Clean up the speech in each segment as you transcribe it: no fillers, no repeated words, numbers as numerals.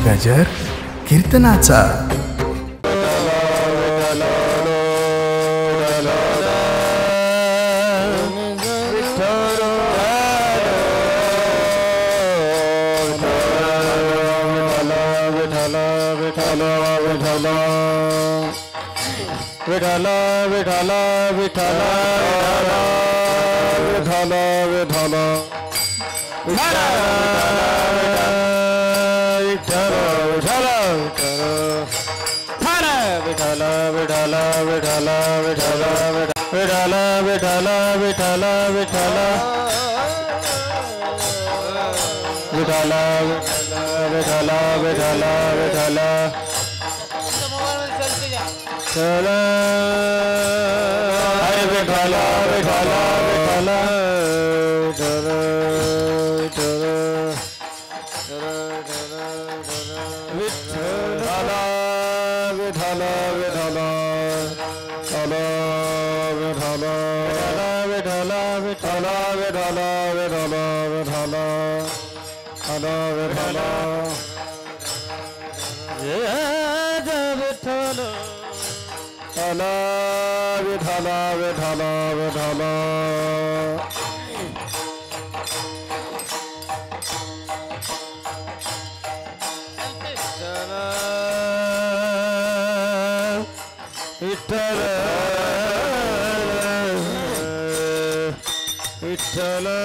गजर कीर्तनाचा। विठ्ठल विठ्ठल विठ्ठल विठ्ठल विठ्ठल विठ्ठल विठ्ठल विठ्ठल विठ्ठल विठ्ठल विठ्ठल विठ्ठल विठ्ठल विठ्ठल विठ्ठल विठ्ठल विठ्ठल चला हरे विठ्ठल विठ्ठल विठ्ठल विठ्ठल विठ्ठल चल विठ्ठल विठ्ठल विठ्ठल विठ्ठल विठ्ठल विठ्ठल चल विठ्ठल विठ्ठल विठ्ठल विठ्ठल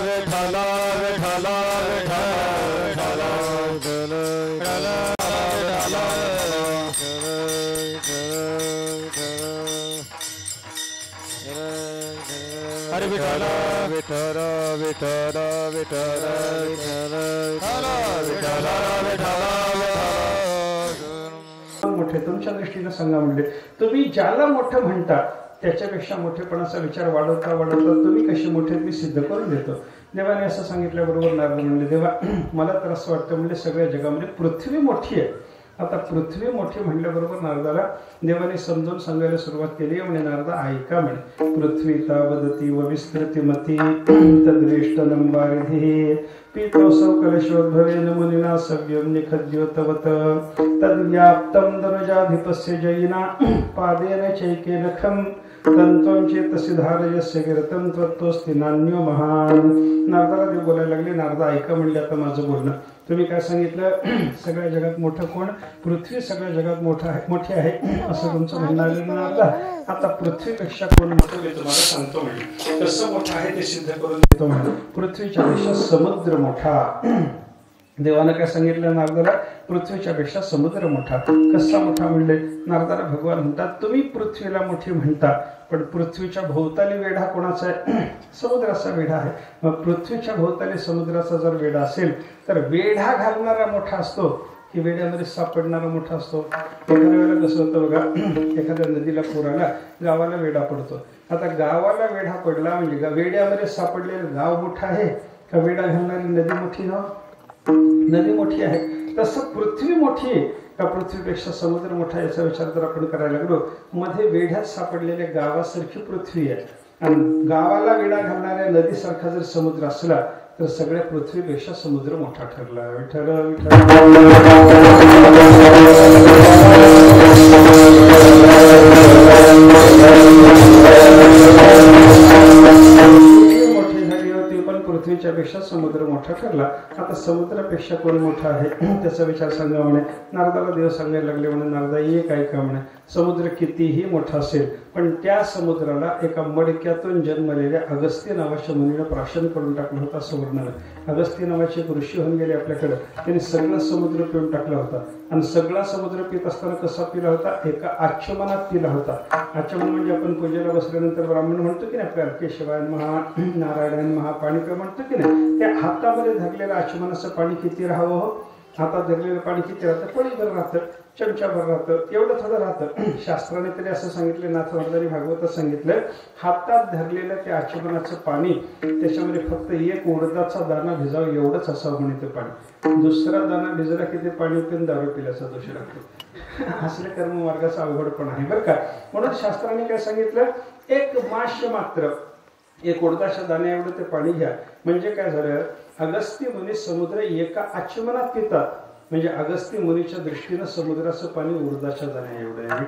विठ्ठल विठ्ठल विठ्ठल विठ्ठल हरे विठ्ठल विठ्ठल विठ्ठल विठ्ठल विठ्ठल मोठे तुमच्या दृष्टीने सांगा म्हणजे तुम्ही ज्याला मोठं म्हणता त्याच्यापेक्षा मोठेपणाचा विचार वाढवता वाढवता तुम्ही कसे मोठे मी सिद्ध करून देतो। देवाने असं सांगितल्याबरोबर नारद म्हणले देवा मला तर असं वाटतं म्हणजे सगळ्या जगामध्ये पृथ्वी मोठी आहे। आता पृथ्वी मोठी म्हणल्याबरोबर नारदाला देवाने समजून सांगायला सुरुवात केली म्हणे नारदा ऐका म्हणे पृथ्वी तावदती व विस्तृतिमती तद्रेष्टनं वारिधिः पीतोऽसौ कलशोद्भवेन मुनिना सव्यं निखद्योतवत् तद्व्याप्तं दनुजाधिपस्य जयिना पादेन चैकेन खं तंत्वं चेतसि धारयस्य गिरतं त्वत्तोऽस्ति नान्यो महान। नारदाला देव बोलायला लागले नारदा ऐका म्हणले आता माझं बोलणं तुम्ही काय सांगितलं सगळ्या जगात मोठं कोण पृथ्वी सगळ्या जगात मोठी आहे असं तुमचं म्हणणं आलेलं नारदा आता पृथ्वीपेक्षा कोण मोठं मी तुम्हाला सांगतो म्हणजे कसं मोठं आहे ते सिद्ध करून देतो म्हणजे पृथ्वीच्या पेक्षा समुद्र मोठा। देवानं काय सांगितलं नारदाला पृथ्वीच्या पेक्षा समुद्र मोठा कसा मोठा म्हणले नारदाला भगवान म्हणतात तुम्ही पृथ्वीला मोठी म्हणता पण पृथ्वीच्या भोवताली वेढा कोणाचा आहे समुद्राचा वेढा आहे। मग पृथ्वीच्या भोवताली समुद्राचा जर वेढा असेल तर वेढा घालणारा मोठा असतो की वेड्यामध्ये सापडणारा मोठा असतो। एखाद्या वेळेला कसं होतं बघा एखाद्या नदीला पूर आला गावाला वेढा पडतो आता गावाला वेढा पडला म्हणजे वेड्यामध्ये सापडलेलं गाव मोठं आहे का वेढा घालणारी नदी मोठी ना नदी मोठी आहे। तसं पृथ्वी मोठी आहे का पृथ्वीपेक्षा समुद्र मोठा याचा विचार जर आपण करायला लागलो मध्ये वेढ्यात सापडलेल्या गावासारखी पृथ्वी आहे आणि गावाला वेढा घालणाऱ्या नदीसारखा जर समुद्र असला तर सगळ्या पृथ्वीपेक्षा समुद्र मोठा ठरला। विठ्ठल पृथ्वीच्या पेक्षा समुद्र मोठा ठरला। आता समुद्रापेक्षा कोण मोठा आहे त्याचा विचार सांगा म्हणे नारदाला देव सांगायला लागले म्हणे नारदा एक ऐका म्हणे समुद्र कितीही मोठा असेल पण त्या समुद्राला एका मडक्यातून जन्मलेल्या अगस्त्य नावाच्या मुनीने प्राशन करून टाकलं होतं असं वर्णन आहे। अगस्त्य नावाचे एक ऋषी होऊन गेले आपल्याकडे त्यांनी सगळा समुद्र पिऊन टाकला होता आणि सगळा समुद्र पित असताना कसा पिला होता एका आचमनात पिला होता। आचमन म्हणजे आपण पूजेला बसल्यानंतर ब्राह्मण म्हणतो की नाही आपल्याला केशवायन महा नारायण महा पाणी पे म्हणतो की नाही त्या हातामध्ये धरलेलं आचमनाचं पाणी किती राहावं हातात धरलेलं पाणी किती राहतं? पळीभर राहतं, चमचाभर राहतं, एवढं थोडं राहतं. शास्त्राने तरी असं सांगितलं, नाथवर्धानी भागवतात सांगितलं, हातात धरलेलं ते आचमनाचं पाणी त्याच्यामध्ये फक्त एक उडदाचा दाना भिजावं एवढंच असावं म्हणे ते पाणी. दुसरा दाना भिजला की ते पाणी पिऊन दारू पिल्याचा दोष लागतो. असले कर्म मार्गाचा अवघड पण आहे बरं का. म्हणून शास्त्राने काय सांगितलं, एक माश मात्र, एक उडदाच्या दाण्या एवढं ते पाणी घ्या. म्हणजे काय झालं, अगस्त्य मुनी समुद्र एका आचमनात पितात. म्हणजे अगस्त्य मुनीच्या दृष्टीनं समुद्राचं पाणी उडदाच्या दाण्या एवढं आहे.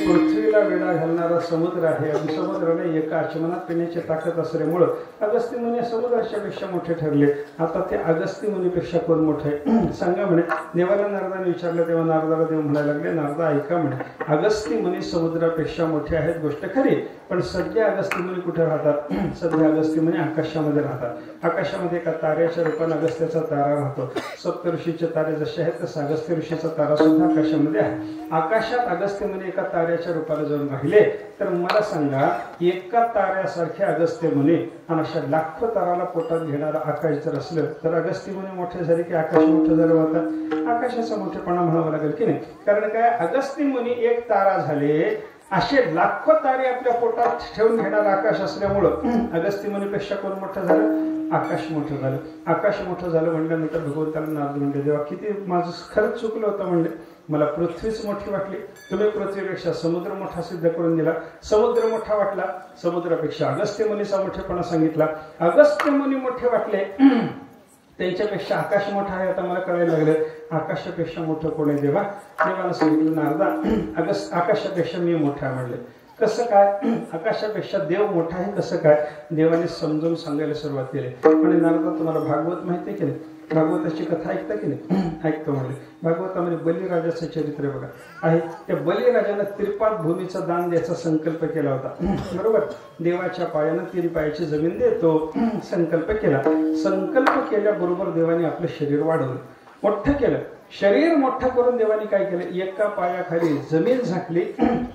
पृथ्वीला वेढा घालणारा समुद्र आहे. समुद्राने एका आचमनात पिण्याची ताकद असल्यामुळं अगस्त्य मुनी समुद्राच्या पेक्षा मोठे ठरले. आता ते अगस्त्य मुनीपेक्षा कोण मोठे सांगा म्हणे. देवाला नारदाने विचारलं तेव्हा नारदाला देव म्हणायला लागले, नारदा ऐका म्हणे, अगस्त्य मुनी समुद्रापेक्षा मोठे आहेत गोष्ट खरी, पण सध्या अगस्त्य मुनी कुठे राहतात? सध्या अगस्त्य मुनी आकाशामध्ये राहतात. आकाशामध्ये एका ताऱ्याच्या रूपाने अगस्त्याचा तारा राहतो. सप्तऋषीचे तारे जसे आहेत तसं अगस्त्य ऋषीचा तारा सुद्धा आकाशामध्ये आहे. आकाशात अगस्त्य मुनी एका ताऱ्याच्या रूपाने जाऊन राहिले तर मला सांगा, एका ताऱ्यासारखे अगस्त्य मुनी आणि अशा लाखो ताराला पोटात घेणारा आकाश जर असलं तर अगस्त्य मुनी मोठे झाले की आकाश मोठं झालं होतं? आकाशाचा मोठेपणा म्हणावा लागेल की नाही. कारण काय, अगस्त्य मुनी एक तारा झाले, असे लाखो तारे आपल्या पोटात ठेवून घेणारा आकाश असल्यामुळं अगस्त्य मुनीपेक्षा कोण मोठं झालं? आकाश मोठं झालं. आकाश मोठं झालं म्हणल्यानंतर भगवंताला नारद म्हणले, देवा किती माझं खरंच चुकलं होतं म्हणले, मला पृथ्वीच मोठी वाटली, तुम्ही पृथ्वीपेक्षा समुद्र मोठा सिद्ध करून दिला. समुद्र मोठा वाटला, समुद्रापेक्षा अगस्त्य मुनीचा मोठेपणा सांगितला. अगस्त्य मुनी मोठे वाटले, त्यांच्यापेक्षा आकाश मोठा आहे. आता मला कळायला लागलं, आकाशापेक्षा मोठं कोण आहे देवा? देवाला सांगितलं, नारदा आकाशापेक्षा मी मोठा म्हणले. कसं काय? आकाशापेक्षा देव मोठा आहे कसं काय? देवाने समजून सांगायला सुरुवात केली. आणि नारदा तुम्हाला भागवत माहिती आहे की नाही? भागवताची कथा ऐकता की नाही? ऐकतो म्हणले. भागवतामध्ये बलिराजाचं चरित्र बघा आहे. त्या बलिराजानं त्रिपाद भूमीचं दान द्यायचा संकल्प केला होता, बरोबर? देवाच्या पायानं 3 पायाची जमीन देतो संकल्प केला. संकल्प केल्याबरोबर देवाने आपलं शरीर वाढवलं, मोठं केलं. शरीर मोठं करून देवाने काय केलं, एका पायाखाली जमीन झाकली,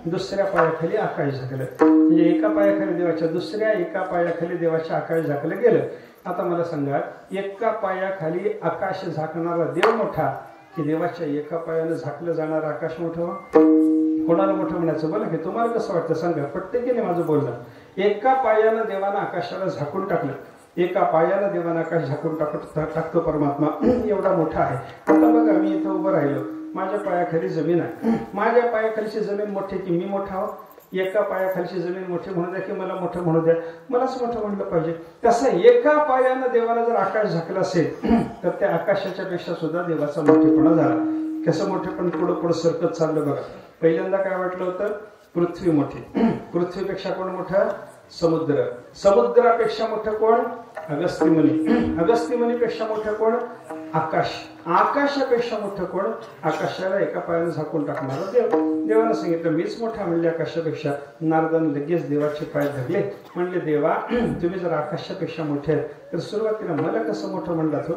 दुसऱ्या पायाखाली आकाश झाकलं. म्हणजे एका पायाखाली देवाच्या, दुसऱ्या एका पायाखाली देवाच्या आकाश झाकलं गेलं. आता मला सांगा, एका पायाखाली आकाश झाकणारा देव मोठा की देवाच्या एका पायानं झाकलं जाणारं आकाश मोठं? कोणाला मोठं म्हणायचं बोला की? तुम्हाला कसं वाटतं सांगा, पटते की नाही माझं बोलणं? एका पायानं देवानं आकाशाला झाकून टाकलं, एका पायानं देवानं आकाश झाकून टाकतो परमात्मा, एवढा मोठा आहे. आता बघा, मी इथं उभं राहिलो, माझ्या पायाखाली जमीन आहे. माझ्या पायाखालीची जमीन मोठी की मी मोठा हो? एका पायाखालची जमीन मोठी म्हणू द्या की मला मोठं म्हणू द्या, मलाच मोठं म्हणलं पाहिजे. तसं एका पायानं देवाला जर आकाश झाकलं असेल तर त्या आकाशाच्या पेक्षा सुद्धा देवाचा मोठेपणा झाला. कसं मोठेपण पुढं पुढं सरकत चाललं बघा. पहिल्यांदा काय वाटलं होतं, पृथ्वी मोठी. पृथ्वीपेक्षा कोण मोठं? समुद्र. समुद्रापेक्षा मोठं कोण? अगस्त्य मुनी. अगस्त्य मुनीपेक्षा मोठं कोण? आकाश. आकाशापेक्षा मोठं कोण? आकाशाला एका पायानं झाकून टाकणारा देव. देवानं सांगितलं मीच मोठा म्हणले आकाशापेक्षा. नारदाने लगेच देवाचे पाय धरले, म्हणले देवा तुम्ही जर आकाशापेक्षा मोठे आहेत तर सुरुवातीला मला कसं मोठं म्हणलात हो?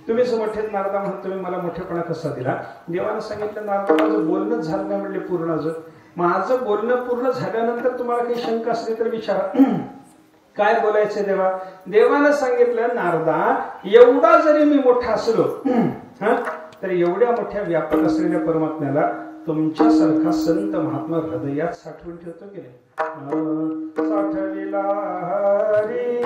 तुम्हीच मोठे नारदा म्हणून तुम्ही मला मोठेपणा कसा दिला? देवानं सांगितलं, नारदा माझं बोलणंच झालं नाही म्हणले पूर्ण. अजून माझं बोलणं पूर्ण झाल्यानंतर तुम्हाला काही शंका असली तर विचारा, काय बोलायचं देवा? देवानं सांगितलं, नारदा एवढा जरी मी मोठा असलो तर एवढ्या मोठ्या व्यापक असलेल्या परमात्म्याला तुमच्यासारखा संत महात्मा हृदयात साठवून ठेवतो की नाही? साठविला हरी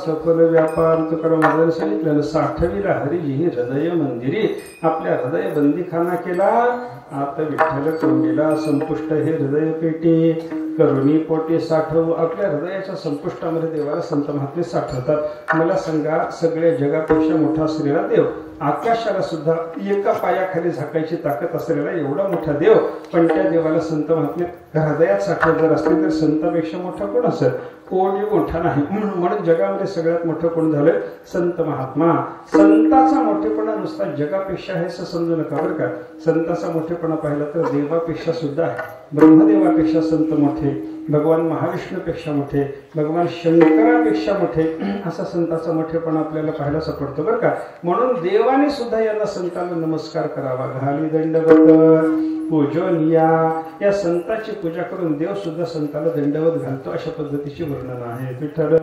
सफल व्यापार तुकाराम महाराजांनी सांगितलं, साठविला हरिजी हृदय मंदिरी, आपल्या हृदय बंदीखाना केला, आता विठ्ठल कोंडीला संपुष्ट हे हृदय पेटी, करुणी पोटी साठव. आपल्या हृदयाच्या संपुष्टामध्ये देवाला संत महात्मे साठवतात. मला सांगा, सगळ्या जगापेक्षा मोठा असलेला देव, आकाशाला सुद्धा एका पायाखाली झाकायची ताकद असलेला एवढा मोठा देव, पण त्या देवाला संत महात्मे हृदयात साठवत जर असतील तर संतापेक्षा मोठा कोण असेल? कोणी मोठा नाही. म्हणून जगामध्ये सगळ्यात मोठं कोण झालं? संत महात्मा. संताचा मोठेपणा नुसता जगापेक्षा आहे असं समजू नका बरं का. संताचा मोठेपणा पाहिला तर देवापेक्षा सुद्धा आहे. ब्रह्मदेवापेक्षा संत मोठे, भगवान महाविष्णूपेक्षा मोठे, भगवान शंकरापेक्षा मोठे, असा संताचा मोठेपणा आपल्याला पाहायला सापडतो बरं का. म्हणून देवाने सुद्धा यांना संतांना नमस्कार करावा. घाली दंडवत पूजनिया, या संताची पूजा करून देव सुद्धा संताला दंडवत घालतो, अशा पद्धतीचे वर्णन आहे. विठ्ठल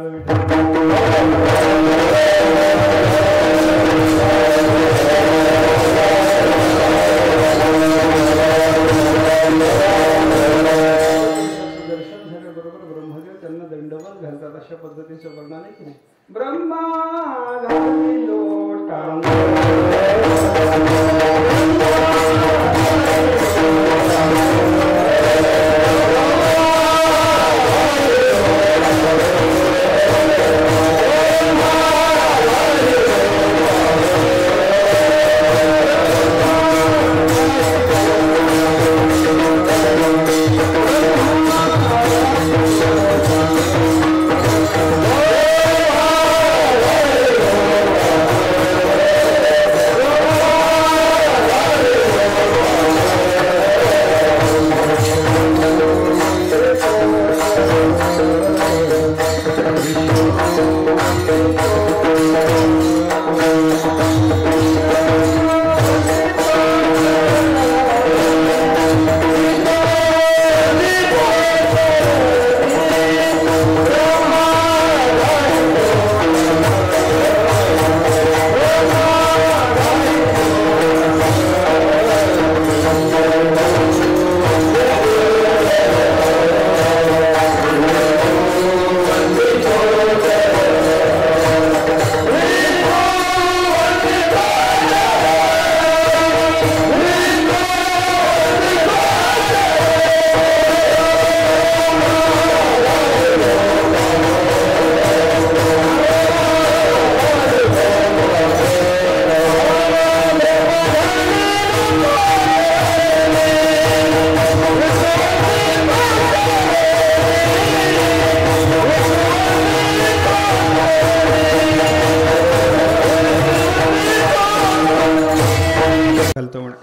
दर्शन झाल्याबरोबर ब्रह्मदेव त्यांना दंडवत घालतात, अशा पद्धतीचं वर्णन आहे की नाही. ब्रह्मा घालिलो टांग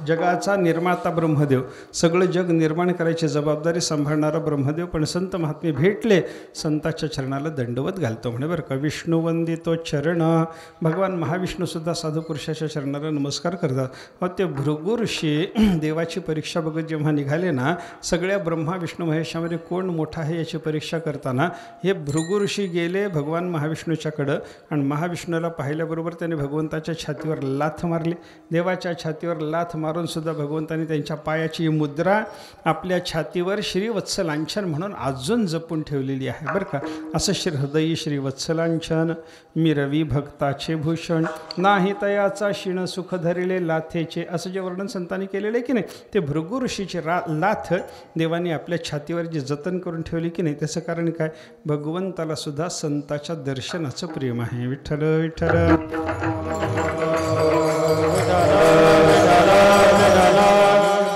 जगाचा निर्माता ब्रह्मदेव, सगळं जग निर्माण करायची जबाबदारी सांभाळणारा ब्रह्मदेव, पण संत महात्मे भेटले, संताच्या चरणाला दंडवत घालतो म्हणे बरं का. विष्णू वंदितो चरण, भगवान महाविष्णूसुद्धा साधू पुरुषाच्या चरणाला नमस्कार करतात. मग ते भृगु ऋषी देवाची परीक्षा बघत जेव्हा निघाले ना, सगळ्या ब्रह्मा विष्णू महेशामध्ये कोण मोठा आहे याची परीक्षा करताना हे भृगु ऋषी गेले भगवान महाविष्णूच्याकडं, आणि महाविष्णूला पाहिल्याबरोबर त्याने भगवंताच्या छातीवर लाथ मारली. देवाच्या छातीवर लाथ मारून सुद्धा भगवंतांनी त्यांच्या पायाची मुद्रा आपल्या छातीवर श्रीवत्सलांछन म्हणून अजून जपून ठेवलेली आहे बरं का. असं हृदयी श्रीवत्सलांछन मी रवी भक्ताचे भूषण, नाही तयाचा क्षीण सुख धरिले लाथेचे, असं जे वर्णन संतांनी केलेलं आहे की नाही, ते भृगु ऋषीचे लाथ देवाने आपल्या छातीवर जे जतन करून ठेवली की नाही, त्याचं कारण काय? भगवंताला सुद्धा संताच्या दर्शनाचं प्रेम आहे. विठ्ठल विठ्ठल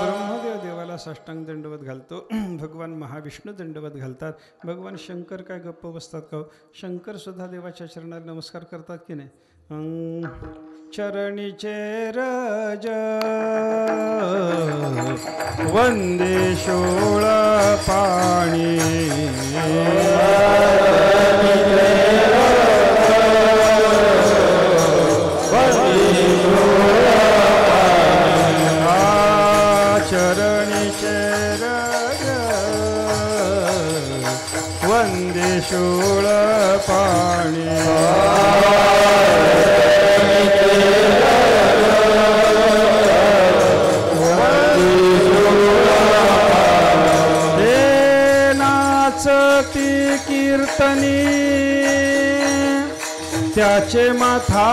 ब्रह्मदेव देवाला साष्टांग दंडवत घालतो, भगवान महाविष्णू दंडवत घालतात. भगवान शंकर काय गप्प बसतात का? शंकर सुद्धा देवाच्या चरणाला नमस्कार करतात की नाही. चरणीचे रज वंदे शोळ पाणी, चरणीचे रज वंदे शोळ पाणी, कीर्तनी त्याचे माथा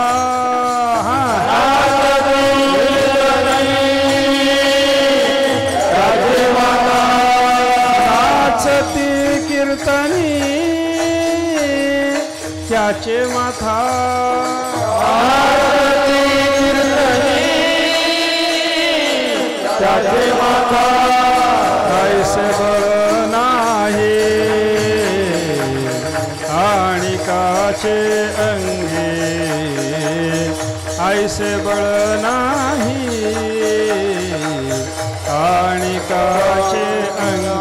नाचती कीर्तनी त्याचे माथा त्याचे माथा ऐसे बळ नाही आणि काचे अंगी ऐसे बळ नाही आणि काचे अंगी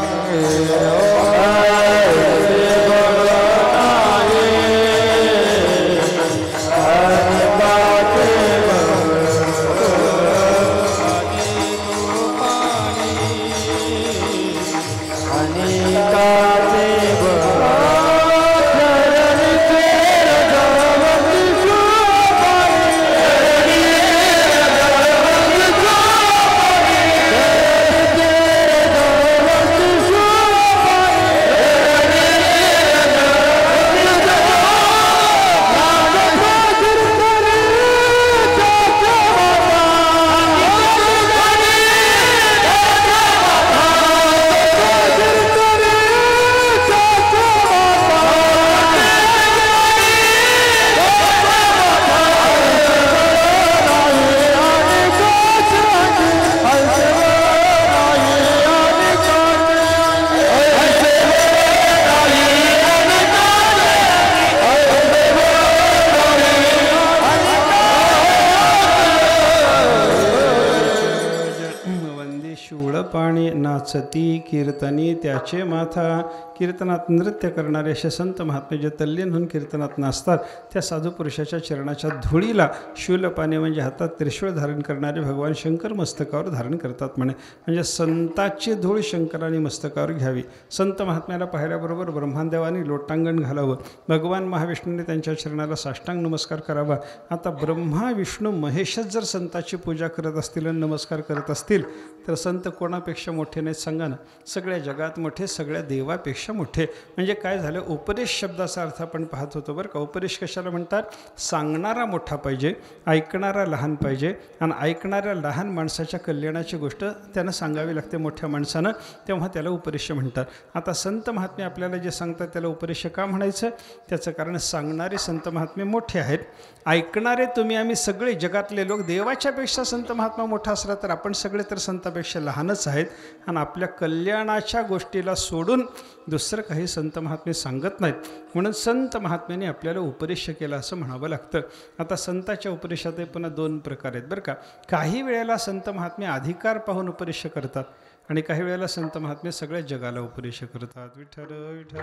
पाणी नाचती कीर्तनी त्याचे माथा कीर्तनात नृत्य करणारे असे संत महात्मे जे तल्लीन होऊन कीर्तनात नाचतात त्या साधू पुरुषाच्या चरणाच्या धुळीला शूलपाणी म्हणजे हातात त्रिशूळ धारण करणारे भगवान शंकर मस्तकावर धारण करतात म्हणजे संताची धूळ शंकराने मस्तकावर घ्यावी. संत महात्म्याला पाहिल्याबरोबर ब्रह्मादेवाने लोटांगण घालावं. भगवान महाविष्णूने त्यांच्या चरणाला साष्टांग नमस्कार करावा. आता ब्रह्मा विष्णू महेशच जर संताची पूजा करत असतील आणि नमस्कार करत असतील तर संत कोणापेक्षा मोठे नाहीत सांगा ना. सगळ्या जगात मोठे, सगळ्या देवापेक्षा मोठे. म्हणजे काय झालं, उपदेश शब्दाचा अर्थ आपण पाहत होतो बरं का. उपदेश कशाला म्हणतात? सांगणारा मोठा पाहिजे, ऐकणारा लहान पाहिजे आणि ऐकणाऱ्या लहान माणसाच्या कल्याणाची गोष्ट त्यानं सांगावी लागते मोठ्या माणसानं, तेव्हा त्याला उपदेश म्हणतात. आता संत महात्मे आपल्याला जे सांगतात त्याला उपदेश का म्हणायचं? त्याचं कारण सांगणारे संत महात्मे मोठे आहेत, ऐकणारे तुम्ही आम्ही सगळे जगातले लोक देवाच्यापेक्षा संत महात्मा मोठा असला तर आपण सगळे तर संतापेक्षा लहानच आहेत आणि आपल्या कल्याणाच्या गोष्टीला सोडून दुसरं काही संत महात्मे सांगत नाहीत. म्हणून संत महात्म्याने आपल्याला उपदेश केला असं म्हणावं लागतं. आता संताच्या उपदेशातही पुन्हा दोन प्रकार आहेत बरं का. काही वेळेला संत महात्मे अधिकार पाहून उपदेश करतात आणि काही वेळेला संत महात्मे सगळ्या जगाला उपदेश करतात. विठ्ठल विठ्ठल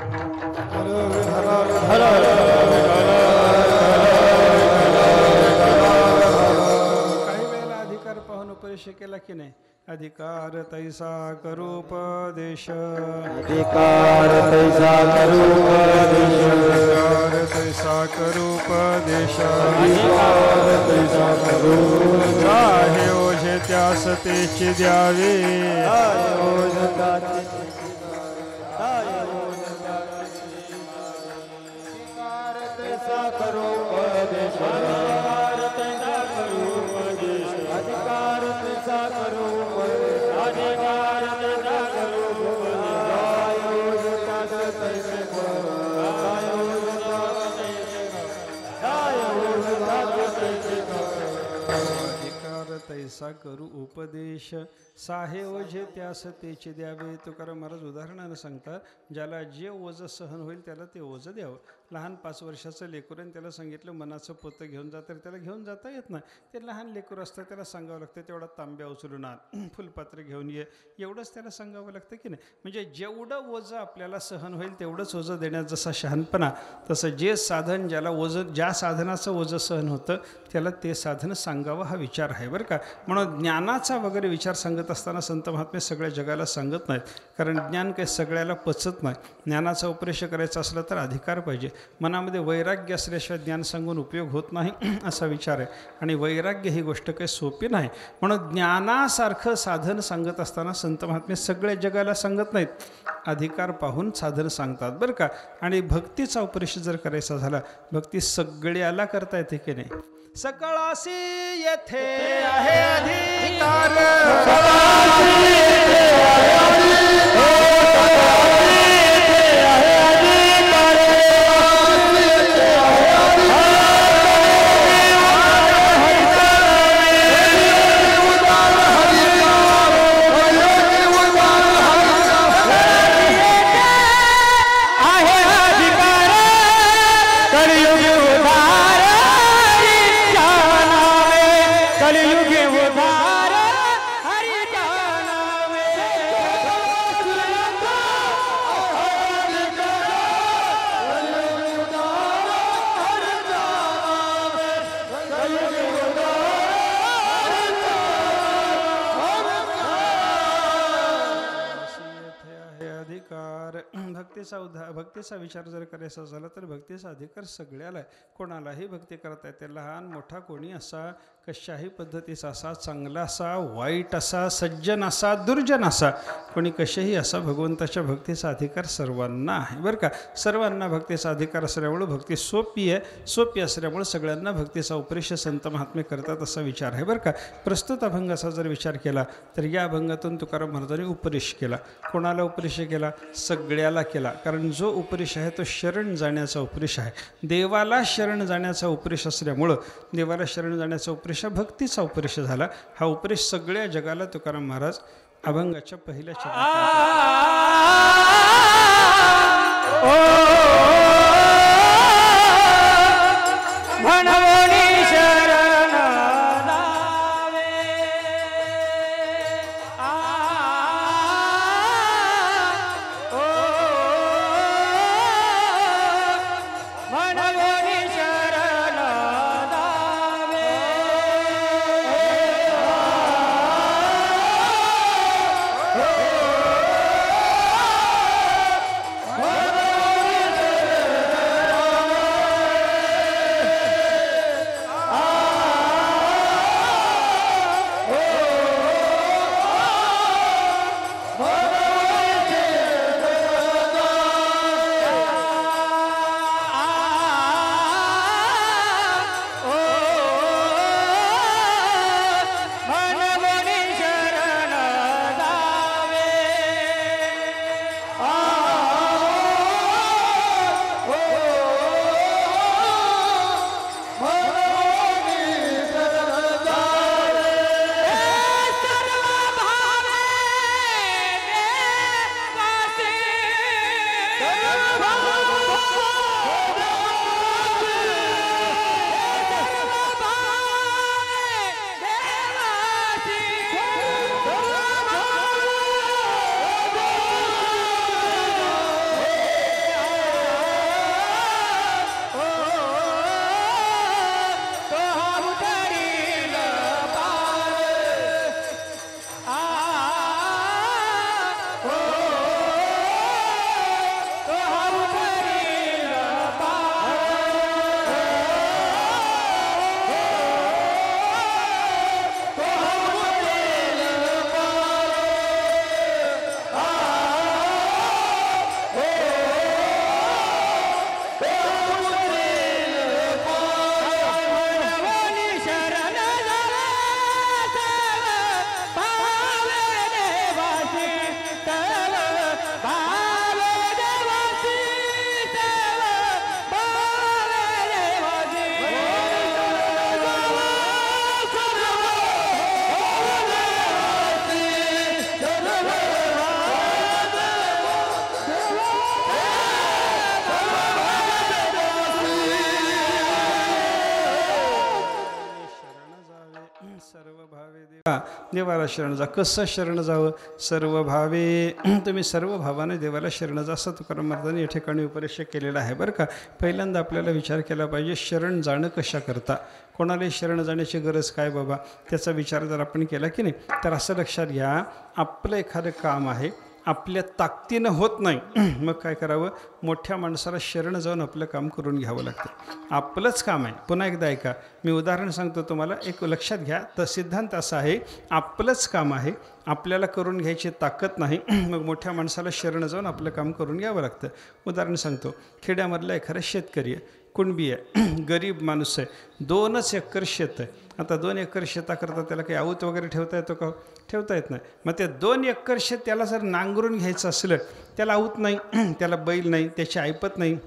काही वेळेला अधिकार पाहून उपदेश केला की नाही. अधिकार तैसा करूपदेश, अधिकार तैसा करूपदेश, अधिकार तैसा करूपदेश, अधिकार तैसा करूपदेश, आहे ओझे त्यास तेची द्यावे, अधिकार तैसा करूपदेश, अधिकार तैसा करूपदेश, अधिकार तैसा करूपदेश, तैसा करू उपदेश, साहे ओझे त्यास तेचे द्यावे. तुकाराम महाराज उदाहरणानं सांगतात, ज्याला जे ओझं सहन होईल त्याला ते ओझं द्यावं. लहान 5 वर्षाचं लेकरू आणि त्याला सांगितलं मनाचं पोतं घेऊन जा तर त्याला घेऊन जाता येत नाही. ते लहान लेकरू असतं, त्याला सांगावं लागतं तेवढा तांब्या उचलून आण, फुलपात्र घेऊन ये, एवढंच त्याला सांगावं लागतं की नाही. म्हणजे जेवढं ओझं आपल्याला सहन होईल तेवढंच ओझं देण्यात जसा शहाणपणा, तसं जे साधन ज्याला ओझं, ज्या साधनाचं ओझं सहन होतं त्याला ते साधन सांगावं हा विचार आहे बरं का. म्हणून ज्ञानाचा वगैरे विचार सांगत असताना संत महात्मे सगळ्या जगाला सांगत नाहीत, कारण ज्ञान काही सगळ्याला पचत नाही. ज्ञानाचा उपदेश करायचा असला तर अधिकार पाहिजे. मनामध्ये वैराग्य असल्याशिवाय ज्ञान सांगून उपयोग होत नाही असा विचार आहे. आणि वैराग्य ही गोष्ट काही सोपी नाही. म्हणून ज्ञानासारखं साधन सांगत असताना संत महात्मे सगळ्या जगाला सांगत नाहीत, अधिकार पाहून साधन सांगतात बरं का. आणि भक्तीचा उपदेश जर करायचा झाला, भक्ती सगळ्याला करता येते की नाही. सकळासी येथे आहे अधिकार, भक्तीचा विचार जर करायचा झाला तर भक्तीचा अधिकार सगळ्याला आहे. कोणालाही भक्ती करता येते. लहान मोठा कोणी असा, कशाही पद्धतीचा असा, चांगला असा, वाईट असा, सज्जन असा, दुर्जन असा, कोणी कसेही असा, भगवंताच्या भक्तीचा अधिकार सर्वांना आहे बरं का. सर्वांना भक्तीचा अधिकार असल्यामुळे भक्ती सोपी आहे. सोपी असल्यामुळे सगळ्यांना भक्तीचा उपदेश संत महात्मे करतात असा विचार आहे बरं का. प्रस्तुत अभंगाचा जर विचार केला तर या अभंगातून तुकाराम महाराजांनी उपदेश केला. कोणाला उपदेश केला? सगळ्याला केला. कारण जो उपदेश आहे तो शरण जाण्याचा उपदेश आहे. देवाला शरण जाण्याचा उपदेश असल्यामुळं देवाला शरण जाण्याचा उपदेश हा भक्तीचा उपदेश झाला. हा उपदेश सगळ्या जगाला तुकाराम महाराज अभंगाच्या पहिल्या देवाला शरण जा. कसं शरण जावं? सर्व भावे. तुम्ही सर्व भावाने देवाला शरण जा असं तुकाराम महाराजांनी या ठिकाणी उपदेश केलेला आहे बरं का. पहिल्यांदा आपल्याला विचार केला पाहिजे शरण जाणं कशा करता. कोणालाही शरण जाण्याची गरज काय बाबा, त्याचा विचार जर आपण केला की नाही तर असं लक्षात घ्या, आपलं एखादं काम आहे आपल्या ताकदीनं होत नाही मग काय करावं, मोठ्या माणसाला शरण जाऊन आपलं काम करून घ्यावं लागतं. आपलंच काम आहे. पुन्हा एकदा ऐका, मी उदाहरण सांगतो तुम्हाला, एक लक्षात घ्या. तर सिद्धांत असा आहे, आपलंच काम आहे, आपल्याला करून घ्यायची ताकद नाही मग मोठ्या माणसाला शरण जाऊन आपलं काम करून घ्यावं लागतं. उदाहरण सांगतो, खेड्यामधला एखादा शेतकरी आहे, कुणबी आहे, गरीब माणूस आहे, 2 एकर शेत आहे. आता 2 एकर शेताकरता त्याला काही आऊत वगैरे ठेवता येतो का? ठेवता येत नाही. मग ते 2 एकर शेत त्याला जर नांगरून घ्यायचं असलं, त्याला आऊत नाही, त्याला बैल नाही, त्याची ऐपत नाही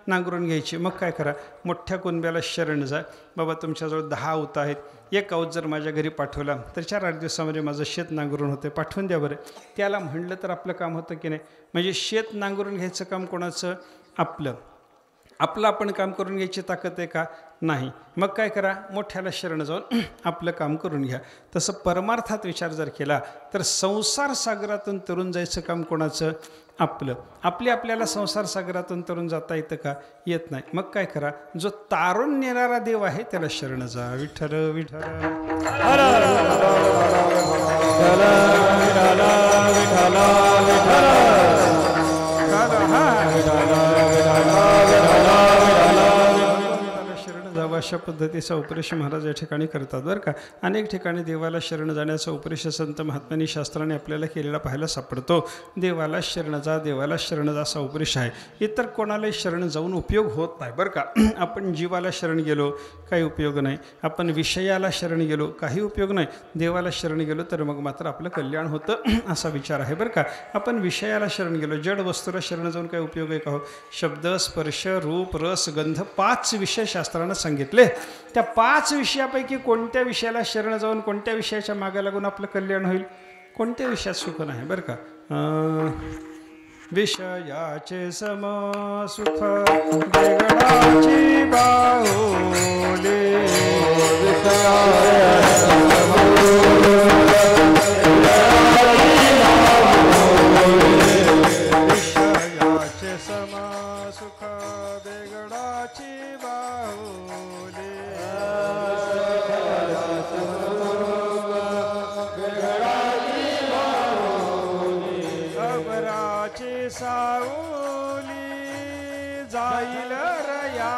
नांगरून घ्यायची. मग काय करा, मोठ्या कुणब्याला शरण जा. बाबा तुमच्याजवळ 10 आऊत आहेत, एक आऊत जर माझ्या घरी पाठवला तर 4-8 दिवसामध्ये माझं शेत नांगरून होते, पाठवून द्या बरं. त्याला म्हणलं तर आपलं काम होतं की नाही? म्हणजे शेत नांगरून घ्यायचं काम कोणाचं? आपलं. आपलं आपण काम करून घ्यायची ताकद आहे का? नाही. मग काय करा, मोठ्याला शरण जाऊन आपलं काम करून घ्या. तसं परमार्थात विचार जर केला तर संसार सागरातून तरून जायचं काम कोणाचं? आपलं. आपल्याला संसार सागरातून तरून जाता येतं का? येत नाही. मग काय करा, जो तारून नेणारा देव आहे त्याला शरण जा. विठ्ठल विठ्ठल अशा पद्धतीचा उपदेश महाराज या ठिकाणी करतात बरं का. अनेक ठिकाणी देवाला शरण जाण्याचा उपदेश संत महात्म्यांनी शास्त्राने आपल्याला केलेला पाहायला सापडतो. देवाला शरण जा, देवाला शरण जा असा उपदेश आहे. इतर कोणालाही शरण जाऊन उपयोग होत नाही बरं का. आपण जीवाला शरण गेलो काही उपयोग नाही, आपण विषयाला शरण गेलो काही उपयोग नाही, देवाला शरण गेलो तर मग मात्र आपलं कल्याण होतं असा विचार आहे बरं का. आपण विषयाला शरण गेलो, जड वस्तूला शरण जाऊन काही उपयोग आहे का? हो. शब्द, स्पर्श, रूप, रस, गंध 5 विषय शास्त्रानं सांगितले. त्या 5 विषयापैकी कोणत्या विषयाला शरण जाऊन कोणत्या विषयाच्या मागे लागून आपलं कल्याण होईल? कोणत्या विषयात सुख नाही बरं का. विषयाचे सम सुख वेगळाची बाहुली, विषयाचे सम सुख वेगळाची बाहुली, अबराची सावली जाईल रया,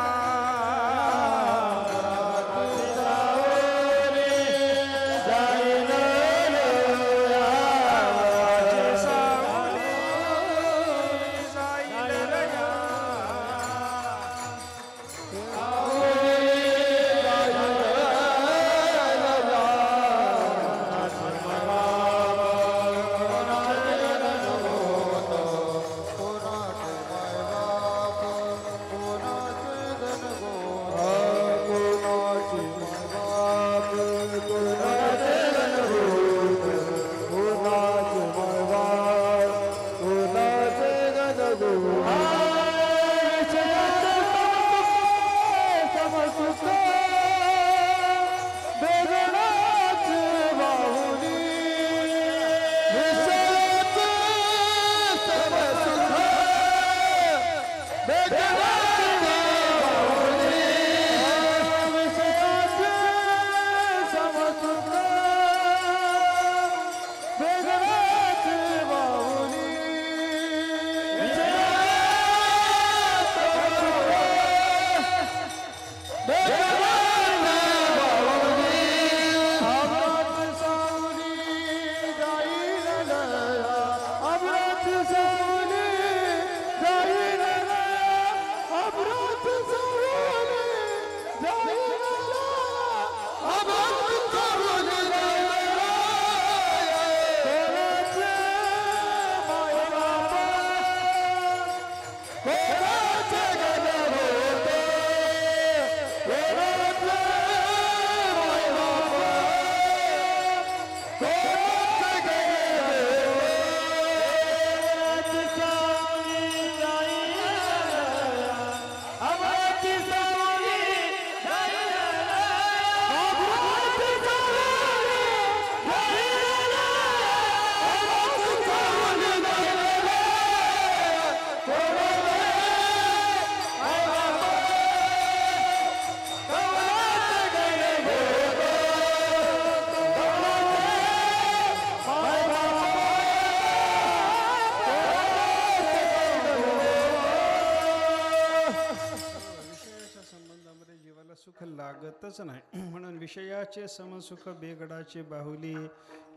होतच नाही. म्हणून विषयाचे समसुख बेगडाचे बाहुली,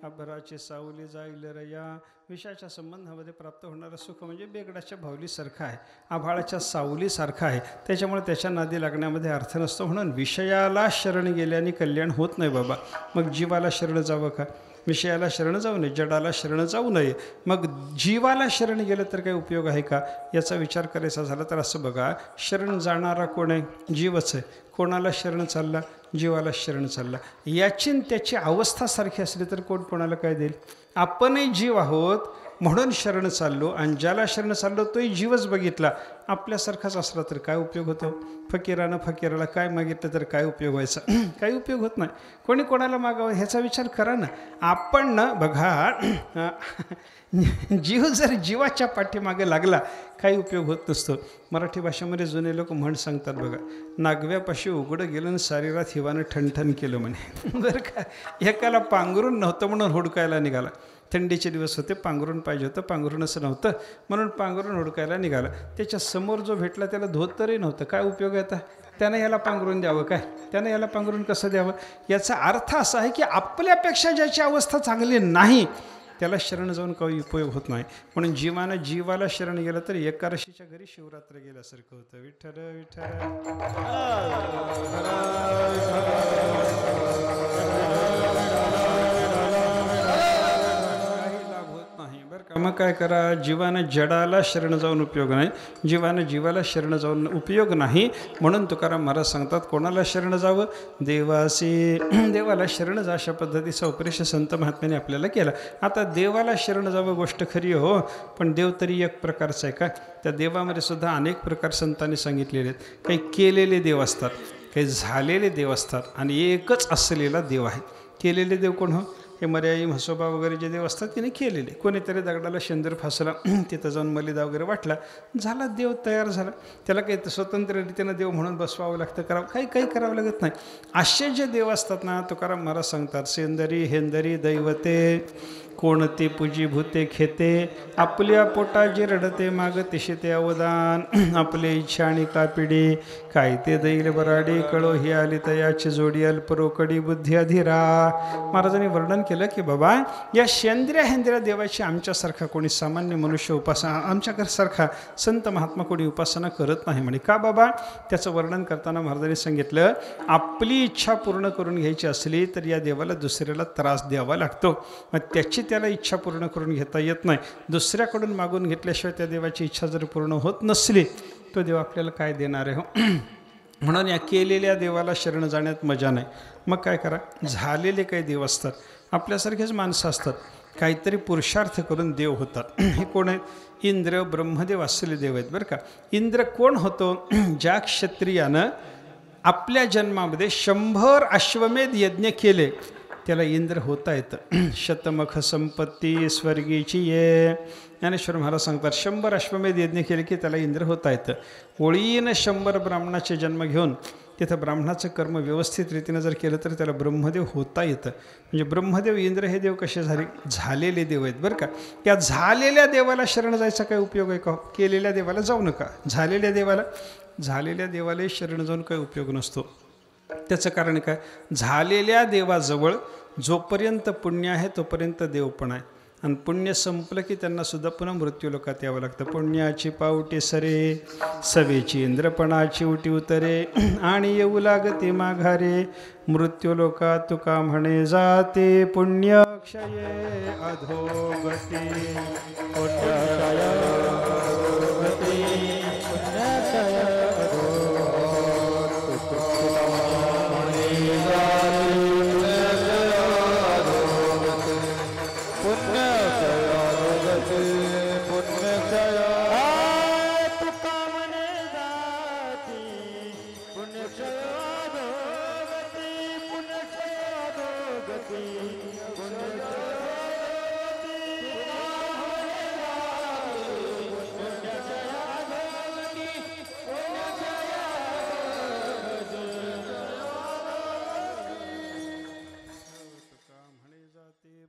अभराचे सावली जाईल रया. विषयाच्या संबंधामध्ये प्राप्त होणारं सुख म्हणजे बेगडाच्या बाहुलीसारखं आहे, आभाळाच्या सावलीसारखं आहे. त्याच्यामुळे त्याच्या नादी लागण्यामध्ये अर्थ नसतो. म्हणून विषयाला शरण गेल्याने कल्याण होत नाही बाबा. मग जीवाला शरण जावं का? विषयाला शरण जाऊ नये, जडाला शरण जाऊ नये. मग जीवाला शरण गेलं तर काही उपयोग आहे का याचा विचार करायचा झाला तर असं बघा, शरण जाणारा कोण आहे? जीवच आहे. कोणाला शरण चालला? जीवाला शरण चालला. याची त्याची अवस्था सारखी असली तर कोण कोणाला काय देईल? आपणही जीव आहोत म्हणून शरण चाललो, आणि ज्याला शरण चाललो तोही जीवच बघितला. आपल्यासारखाच असला तर काय उपयोग होतो? फकीरानं फकीराला काय मागितलं तर काय उपयोग व्हायचा? काही उपयोग होत नाही. कोणी कोणाला मागावं ह्याचा विचार करा ना. आपण ना बघा, जीव जर जीवाच्या पाठीमागे लागला काही उपयोग होत नसतो. मराठी भाषेमध्ये जुने लोक म्हण सांगतात बघा, नागव्यापाशी उघडं गेलं आणि सारी रात हिवानं ठणठण केलं म्हणे. बरं का, एकाला पांघरून नव्हतं म्हणून हुडकायला निघाला. थंडीचे दिवस होते, पांघरून पाहिजे होतं, पांघरून असं नव्हतं म्हणून पांघरून हुडकायला निघाला. त्याच्या समोर जो भेटला त्याला धोतरही नव्हतं. काय उपयोग आहे आता? त्यानं याला पांघरून द्यावं काय? त्यानं याला पांघरून कसं द्यावं? याचा अर्थ असा आहे की आपल्यापेक्षा ज्याची अवस्था चांगली नाही त्याला शरण जाऊन काही उपयोग होत नाही. म्हणून जीवानं जीवाला शरण गेलं तर एकादशीच्या घरी शिवरात्र गेल्यासारखं होतं. विठ्ठल विठ्ठल. मग काय करा? जीवानं जडाला शरण जाऊन उपयोग नाही, जीवानं जीवाला शरण जाऊन उपयोग नाही. म्हणून तुकाराम महाराज सांगतात कोणाला शरण जावं? देवासी. देवाला शरण जा अशा पद्धतीचा उपदेश संत महात्म्याने आपल्याला केला. आता देवाला शरण जावं गोष्ट खरी हो, पण देव तरी एक प्रकारचा आहे का? त्या देवामध्ये सुद्धा अनेक प्रकार संतांनी सांगितलेले आहेत. काही केलेले देव असतात, काही झालेले देव असतात, आणि एकच असलेला देव आहे. केलेले देव कोण हो? हे मर्याई म्हसोबा वगैरे जे देव असतात तिने केलेले. कोणीतरी दगडाला शेंदूर फासला, तिथं जाऊन मलिदा वगैरे वाटला, झाला देव तयार झाला. त्याला काही स्वतंत्ररित्यानं देव म्हणून बसवावं लागतं, काही करावं लागत नाही. असे जे देव असतात ना, तुकाराम महाराज सांगतात, सेंदरी हेंदरी दैवते कोणते पूजी भूते खेते, आपल्या पोटाची रडते मागतिशे ते अवदान, आपले इच्छा आणि कापिडी काय ते दैल बराडी कळो ही आली तयाची जोडी अल्परोकडी बुद्धी अधीरा. महाराजांनी वर्णन केलं की बाबा या शेंद्र्या हेंद्र्या देवाची आमच्यासारखा कोणी सामान्य मनुष्य उपासना, आमच्यासारखा संत महात्मा कोणी उपासना करत नाही म्हणे. का बाबा? त्याचं वर्णन करताना महाराजांनी सांगितलं, आपली इच्छा पूर्ण करून घ्यायची असली तर या देवाला दुसऱ्याला त्रास द्यावा लागतो. मग त्याची त्याला इच्छा पूर्ण करून घेता येत नाही. दुसऱ्याकडून मागून घेतल्याशिवाय त्या देवाची इच्छा जर पूर्ण होत नसली तो देव आपल्याला काय देणार आहे हो? म्हणून या केलेल्या देवाला शरण जाण्यात मजा नाही. मग काय करा? झालेले काही देव असतात, आपल्यासारखेच माणसं असतात, काहीतरी पुरुषार्थ करून देव होतात. हे कोण आहेत? इंद्र ब्रह्मदेव असलेले देव आहेत बरं का. इंद्र कोण होतो? ज्या क्षत्रियानं आपल्या जन्मामध्ये 100 अश्वमेध यज्ञ केले त्याला इंद्र होता येतं. शतमख संपत्ती स्वर्गीची ये. ज्ञानेश्वर महाराज सांगतात 100 अश्वमेध यज्ञ केले की त्याला इंद्र होता येतं. ओळीनं 100 ब्राह्मणाचे जन्म घेऊन तिथं ब्राह्मणाचं कर्म व्यवस्थित रीतीनं जर केलं तर त्याला ब्रह्मदेव होता येतं. म्हणजे ब्रह्मदेव इंद्र हे देव कसे झाले? झालेले देव आहेत बरं का. त्या झालेल्या देवाला शरण जायचा काय उपयोग आहे का? केलेल्या देवाला जाऊ नका. झालेल्या देवाला शरण जाऊन काही उपयोग नसतो. त्याचं कारण काय? झालेल्या देवाजवळ जोपर्यंत पुण्य आहे तोपर्यंत देव पण आहे, आणि पुण्य संपलं की त्यांना सुद्धा पुन्हा मृत्यूलोकात यावं लागतं. पुण्याची पावटी सरे सवेची इंद्रपणाची उटी उतरे, आणि येऊ लागते माघारे मृत्यूलोकात तुका म्हणे जाते पुण्य क्षये अधोगती.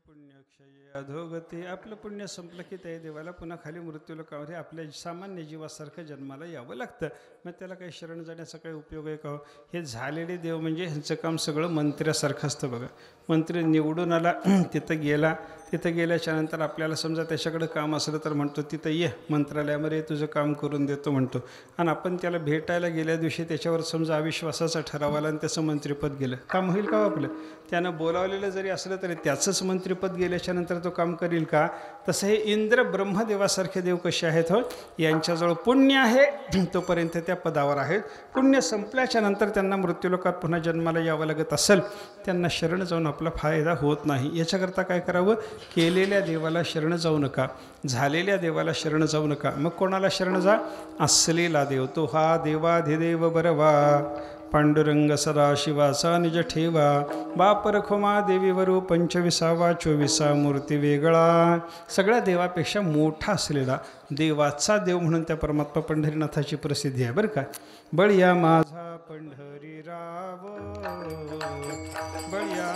पुण्यक्षय अधोगती. आपलं पुण्य संपलं की त्या देवाला पुन्हा खाली मृत्यूलोकामध्ये आपल्या सामान्य जीवासारखं जन्माला यावं लागतं. मग त्याला काही शरण जाण्याचा काही उपयोग आहे का हो? हे झालेले देव म्हणजे ह्यांचं काम सगळं मंत्र्यासारखं असतं बघा. मंत्री निवडून आला, तिथं गेल्याच्या नंतर आपल्याला समजा त्याच्याकडं काम असलं तर म्हणतो तिथं ये मंत्रालयामध्ये तुझं काम करून देतो म्हणतो. आणि आपण त्याला भेटायला गेल्या दिवशी त्याच्यावर समजा अविश्वासाचा ठराव आला आणि त्याचं मंत्रिपद गेलं, काम होईल का आपलं? त्यानं बोलावलेलं जरी असलं तरी त्याचंच मंत्रिपद गेल्याच्या नंतर तो काम करील का? तसं हे इंद्र ब्रह्मदेवासारखे देव कसे आहेत हो? यांच्याजवळ पुण्य आहे तोपर्यंत त्या पदावर आहेत. पुण्य संपल्याच्या नंतर त्यांना मृत्यूलोकात पुन्हा जन्माला यावं लागत असेल, त्यांना शरण जाऊन आपला फायदा होत नाही. याच्याकरता काय करावं? केलेल्या देवाला शरण जाऊ नका, झालेल्या देवाला शरण जाऊ नका. मग कोणाला शरण जा? असलेला देव, तो हा देवाधिदेव बरवा, पांडुरंग सदाशिवाचा निज ठेवा, बाप रखुमा देवीवरू 25वा 24 मूर्ती वेगळा. सगळ्या देवापेक्षा मोठा असलेला देवाचा देव म्हणून त्या परमात्मा पंढरीनाथाची प्रसिद्धी आहे बरं का. बळिया माझा पंढरीराव, बळिया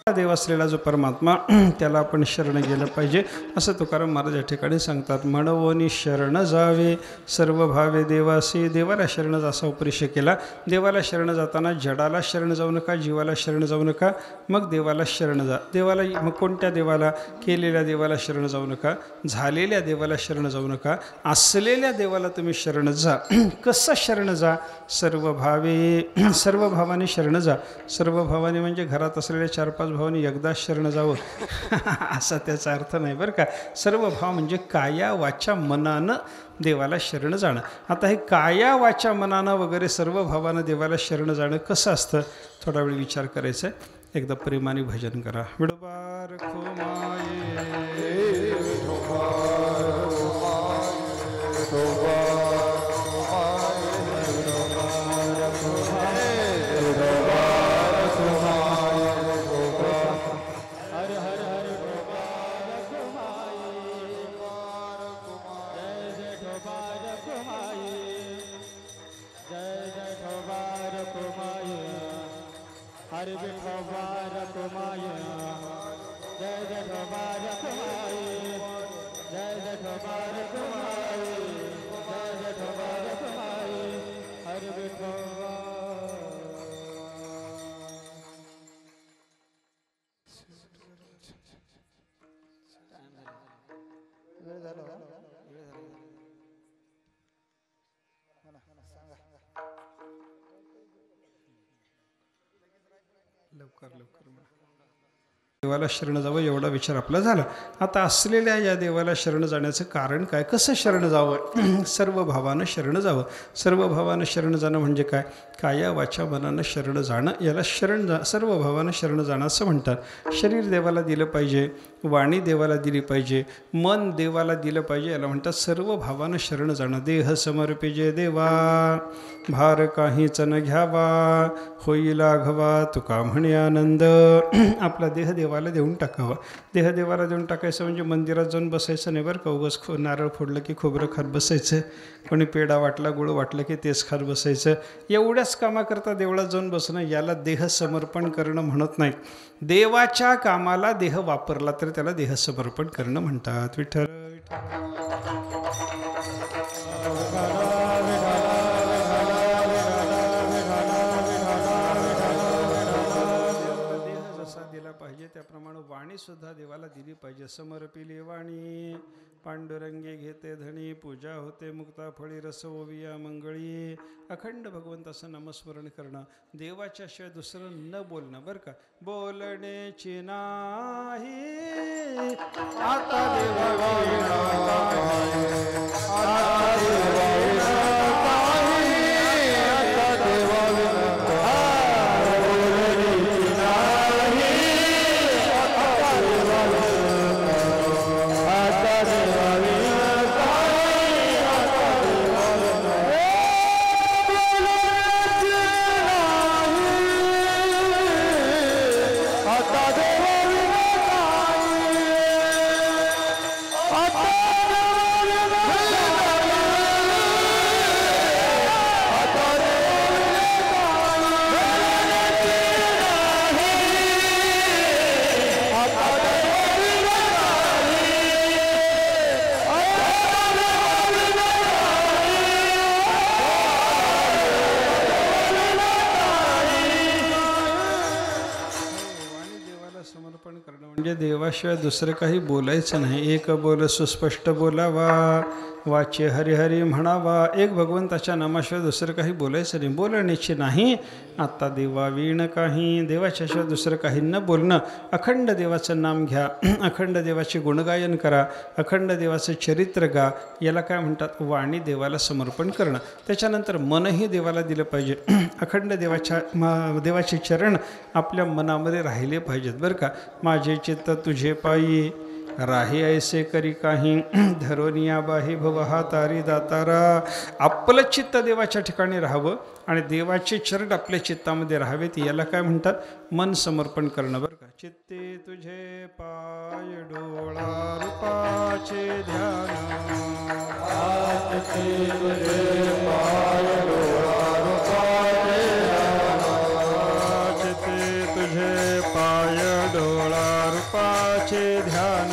देव असलेला जो परमात्मा त्याला आपण शरण गेलं पाहिजे असं तुकाराम महाराज या ठिकाणी सांगतात. म्हणवोनी शरण जावे सर्व भावे देवासी. देवाला शरण जासा उपदेश केला. देवाला शरण जाताना जडाला शरण जाऊ नका, जीवाला शरण जाऊ नका, मग देवाला शरण जा. देवाला मग कोणत्या देवाला? केलेल्या देवाला शरण जाऊ नका, झालेल्या देवाला शरण जाऊ नका, असलेल्या देवाला तुम्ही शरण जा. कसं शरण जा? सर्व भावे, सर्व भावाने शरण जा. सर्व भावाने म्हणजे घरात असलेल्या 4-5 भावाने एकदा शरण जावं असा त्याचा अर्थ नाही बरं का. सर्व भाव म्हणजे काया वाचा मनानं देवाला शरण जाणं. आता हे काया वाचा मनानं वगैरे सर्व भावानं देवाला शरण जाणं कसं असतं? थोडा वेळ विचार करायचा आहे. एकदा प्रेमाने भजन करा. विडबार खोमाये देवाला शरण जावं एवढा विचार आपला झाला. आता असलेल्या या देवाला शरण जाण्याचं कारण काय? कसं शरण जावं? सर्व भावानं शरण जावं. सर्व भावानं शरण जाणं म्हणजे काय? काया वाचा मनानं शरण जाणं, याला शरण सर्व भावानं शरण जाणं असं म्हणतात. शरीर देवाला दिलं पाहिजे, वाणी देवाला दिली पाहिजे, मन देवाला दिलं पाहिजे, याला म्हणतात सर्व भावानं शरण जाणं. देह समर्पिजे देवा, भार काहीच न घ्यावा, होई लाघवा तुका म्हणे आनंद. आपला देह देवा देवाला देऊन टाकावा. देह देवाला देऊन टाकायचं म्हणजे मंदिरात जाऊन बसायचं नाही बरं का. उगाच नारळ फोडलं की खोबरं खात बसायचं, कोणी पेढा वाटला गुळ वाटलं की तेच खात बसायचं. एवढ्याच कामाकरता देवळात जाऊन बसणं याला देह समर्पण करणं म्हणत नाही. देवाच्या कामाला देह वापरला तर त्याला देह समर्पण करणं म्हणतात. विठ्ठल पाहिजे त्याप्रमाणे वाणी सुद्धा देवाला दिली पाहिजे. समर्पिली वाणी पांडुरंगे घेते धणी, पूजा होते मुक्ता फळी रस ओविया मंगळी. अखंड भगवंताचं नामस्मरण करणं, देवाच्या शिवाय दुसरं न बोलणं बरं का. बोलण्याची नाही आता म्हणजे देवाशिवाय दुसरं काही बोलायचं नाही. एक बोल सुस्पष्ट बोलावा, वाचे हरिहरी म्हणावा. एक भगवंताच्या नामाशिवाय दुसरं काही बोलायचं नाही. बोलण्याची नाही आता देवा वीण काही, देवाच्याशिवाय दुसरं काही न बोलणं. अखंड देवाचं नाम घ्या, अखंड देवाचे गुणगायन करा, अखंड देवाचं चरित्र गा. याला काय म्हणतात? वाणी देवाला समर्पण करणं. त्याच्यानंतर मनही देवाला दिलं पाहिजे. अखंड देवाचे चरण आपल्या मनामध्ये राहिले पाहिजेत बरं का. माझे चित्त तुझे पायी राही ऐसे करी काही, धरोनिया बाही भवहा तारी दातारा. आपलं चित्त देवाच्या ठिकाणी राहावं आणि देवाचे चरण आपल्या चित्तामध्ये राहावेत. याला काय म्हणतात? मन समर्पण करणं बरं का. चित्ते तुझे पाय डोळा रूपाचे ध्यान, चित्ते तुझे पाय डोळा रूपाचे ध्यान, चित्ते तुझे पाय डोळा रूपाचे ध्यान,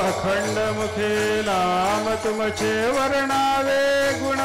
अखंड मुखे नाम तुमचे वर्णावे गुण.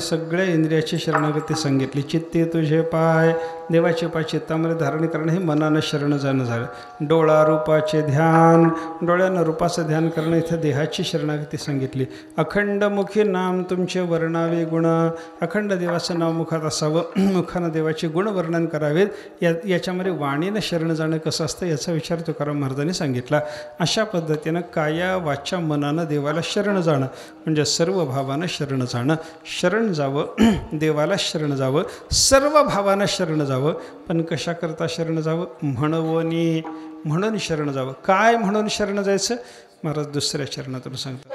सगळ्या इंद्रियाची शरणागती सांगितली. चित्ते तुझे पाय, देवाचे पाय चित्तामध्ये धारण करणं हे मनानं शरण जाणं झालं. डोळा रूपाचे ध्यान, डोळ्यानं रूपाचं ध्यान करणं इथं देहाची शरणागती सांगितली. अखंड मुखी नाम तुमचे वर्णावे गुण, अखंड देवाचं नाव मुखात असावं, मुखानं देवाचे गुण वर्णन करावेत. याच्यामध्ये वाणीनं शरण जाणं कसं असतं याचा विचार तुकाराम महाराजांनी सांगितला. अशा पद्धतीनं काया वाच्या मनानं देवाला शरण जाणं म्हणजे सर्व भावानं शरण जाणं. शरण जावं, देवाला शरण जावं, सर्व भावानं शरण जावं. पण कशाकरता शरण जावं? म्हणवनी, म्हणून शरण जावं. काय म्हणून शरण जायचं? महाराज दुसऱ्या चरणातून सांगतात.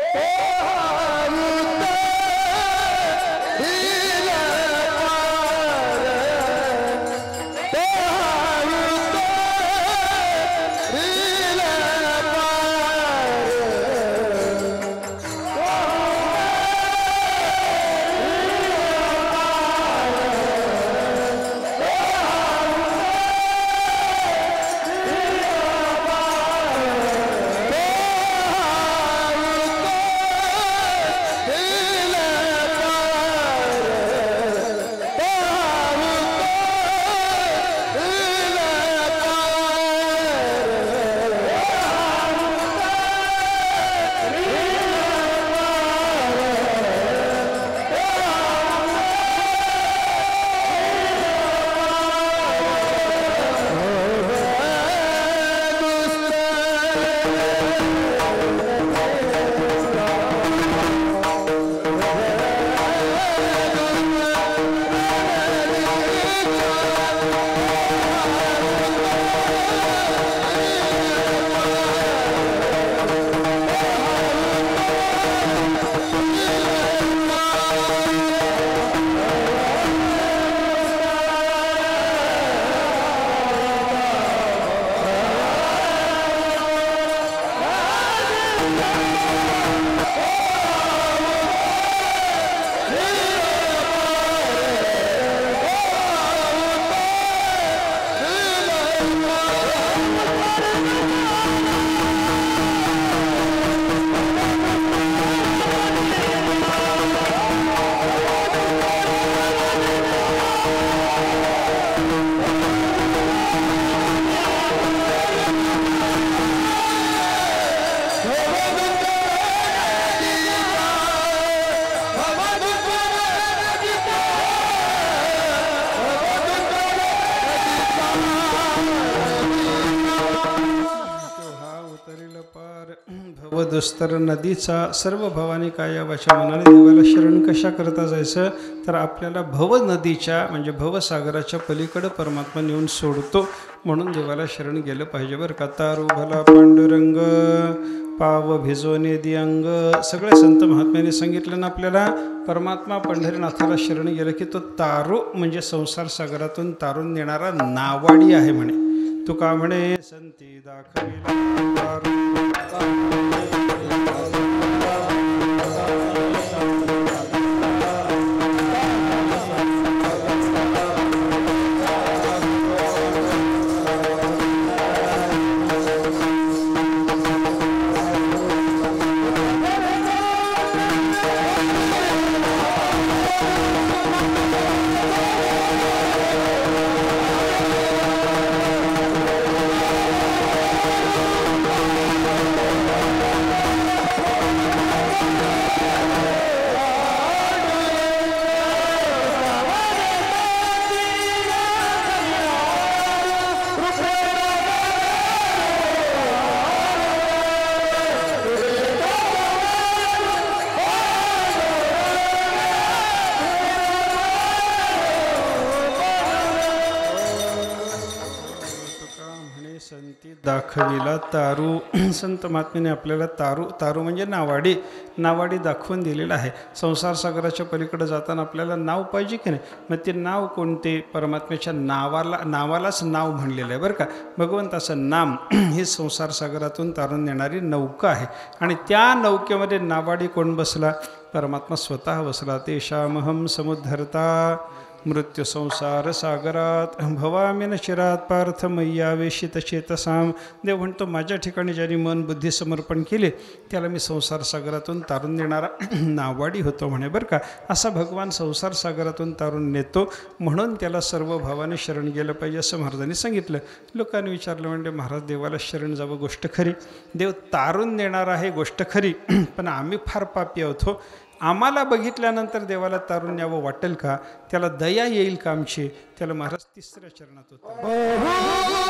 भव दुस्तर नदीचा सर्व भवानी काया वाचा मनाने देवाला शरण कशा करता जायचं तर आपल्याला भव नदीच्या म्हणजे भवसागराच्या पलीकडं परमात्मा नेऊन सोडतो म्हणून देवाला शरण गेलं पाहिजे बरं का. तारू भला पांडुरंग पाव भिजवणे दिअंग सगळे संत महात्म्याने सांगितलं ना आपल्याला. परमात्मा पंढरीनाथाला शरण गेलं की तो तारू म्हणजे संसार सागरातून तारून नेणारा नावाडी आहे म्हणे. तुका म्हणे संती दाखविला दाखविला तारू. संत महात्म्याने आपल्याला तारू म्हणजे नावाडी दाखवून दिलेलं आहे. संसार सागराच्या पलीकडे जाताना आपल्याला नाव पाहिजे की नाही. मग ते नाव कोणते परमात्म्याच्या नावालाच नाव म्हणलेलं आहे बरं का. भगवंताचं नाम ही संसार सागरातून तारून नेणारी नौका आहे आणि त्या नौकेमध्ये नावाडी कोण बसला परमात्मा स्वतः बसला. तेषामहं समुद्धरता मृत्यू संसार सागरात भवामी न चिरात पार्थ मय्यावेशित चेतसाम. देव म्हणतो माझ्या ठिकाणी ज्यांनी मन बुद्धी समर्पण केले त्याला मी संसार सागरातून तारून नेणारा नावाडी होतो म्हणे बरं का. असा भगवान संसार सागरातून तारून नेतो म्हणून त्याला सर्व भावाने शरण गेलं पाहिजे असं महाराजांनी सांगितलं. लोकांनी विचारलं म्हणजे महाराज देवाला शरण जावं गोष्ट खरी, देव तारून नेणार आहे गोष्ट खरी, पण आम्ही फार पापी आहोत हो. आम्हाला बघितल्यानंतर देवाला तारून न्यावं वाटेल का, त्याला दया येईल का आमची. त्याला महाराज तिसऱ्या चरणात होतं.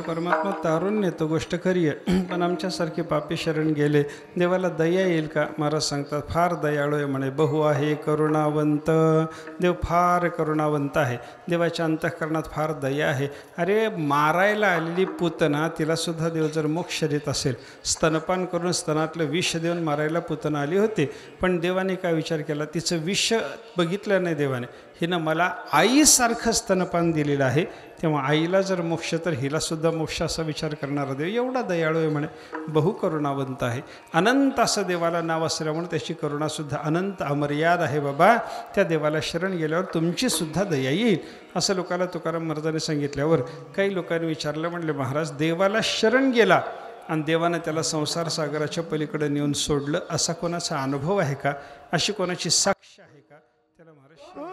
परमात्मा तारून नेतो गोष्ट खरी आहे, पण आमच्यासारखे पापी शरण गेले देवाला दया येईल का. महाराज सांगतात फार दयाळू आहे म्हणे. बहु आहे करुणावंत. देव फार करुणावंत आहे. देवाच्या अंतःकरणात फार दया आहे. अरे मारायला आलेली पूतना तिलासुद्धा देव जर मोक्ष देत असेल, स्तनपान करून स्तनातलं विष देऊन मारायला पूतना आली होती, पण देवाने काय विचार केला, तिचं विष बघितलं नाही देवाने, हिनं मला आईसारखं स्तनपान दिलेलं आहे, तेव्हा आईला जर मोक्ष तर हिलासुद्धा मोक्ष असा विचार करणारा देव एवढा दयाळू आहे म्हणे, बहुकरुणावंत आहे. अनंत असं देवाला नाव असल्यामुळे त्याची करुणासुद्धा अनंत अमर्याद आहे. बाबा त्या देवाला शरण गेल्यावर तुमचीसुद्धा दया येईल असं लोकांना तुकाराम महाराजांनी सांगितल्यावर काही लोकांनी विचारलं, म्हणले महाराज देवाला शरण गेला आणि देवानं त्याला संसार सागराच्या पलीकडे नेऊन सोडलं, असा कोणाचा अनुभव आहे का, अशी कोणाची साक्ष आहे का? त्याला महाराज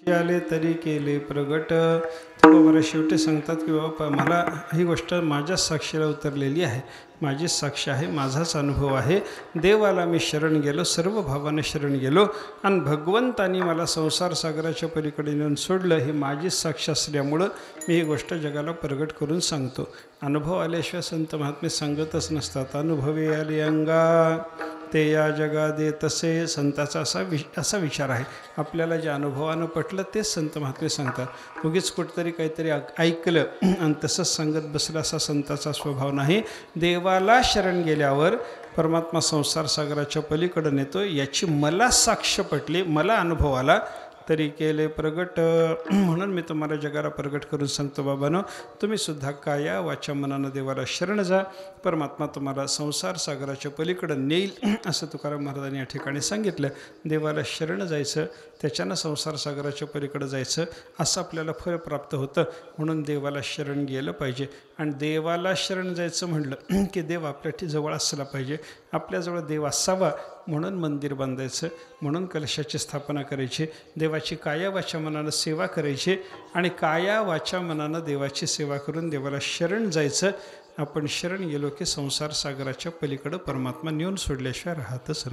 आले तरी केले प्रगट. बाबा शेवटी सांगतात की बाबा मला ही गोष्ट माझ्याच साक्षीला उतरलेली आहे, माझी साक्ष आहे, माझाच अनुभव आहे. देवाला मी शरण गेलो, सर्व भावाने शरण गेलो आणि भगवंतानी मला संसार सागराच्या पलीकडे नेऊन सोडलं. ही माझीच साक्ष असल्यामुळं मी ही गोष्ट जगाला प्रगट करून सांगतो. अनुभव आल्याशिवाय संत महात्मे सांगतच नसतात. अनुभवे आले अंगा ते या जगा दे तसे. संताचा असा विचार आहे. आपल्याला जे अनुभवानं पटलं तेच संत महात्मे सांगतात. उगीच कुठंतरी काहीतरी ऐकलं आणि तसंच सांगत बसलं असा संताचा स्वभाव नाही. देवाला शरण गेल्यावर परमात्मा संसार सागराच्या पलीकडं नेतो. याची मला साक्ष पटली, मला अनुभव आला तरी केले प्रगट. म्हणून मी तुम्हाला जगाला प्रगट करून सांगतो बाबांनो, तुम्ही सुद्धा काया वाचा मनानं देवाला शरण जा. परमात्मा तुम्हाला संसार सागराच्या पलीकडं नेईल असं तुकाराम महाराजांनी या ठिकाणी सांगितलं. देवाला शरण जायचं, त्याच्यानं संसार सागराच्या पलीकडं जायचं, असं आपल्याला फळ प्राप्त होतं. म्हणून देवाला शरण गेलं पाहिजे. आणि देवाला शरण जायचं म्हटलं की देव आपल्या जवळ असला पाहिजे, आपल्याजवळ देव असावा. म्हणून मंदिर बांधायचं, म्हणून कलशाची स्थापना करायची, देवाची काया वाचा मनानं सेवा करायची आणि काया वाचा मनानं देवाची सेवा करून देवाला शरण जायचं. आपण शरण गेलो की संसार सागराच्या पलीकडं परमात्मा नेऊन सोडल्याशिवाय राहतच नाही.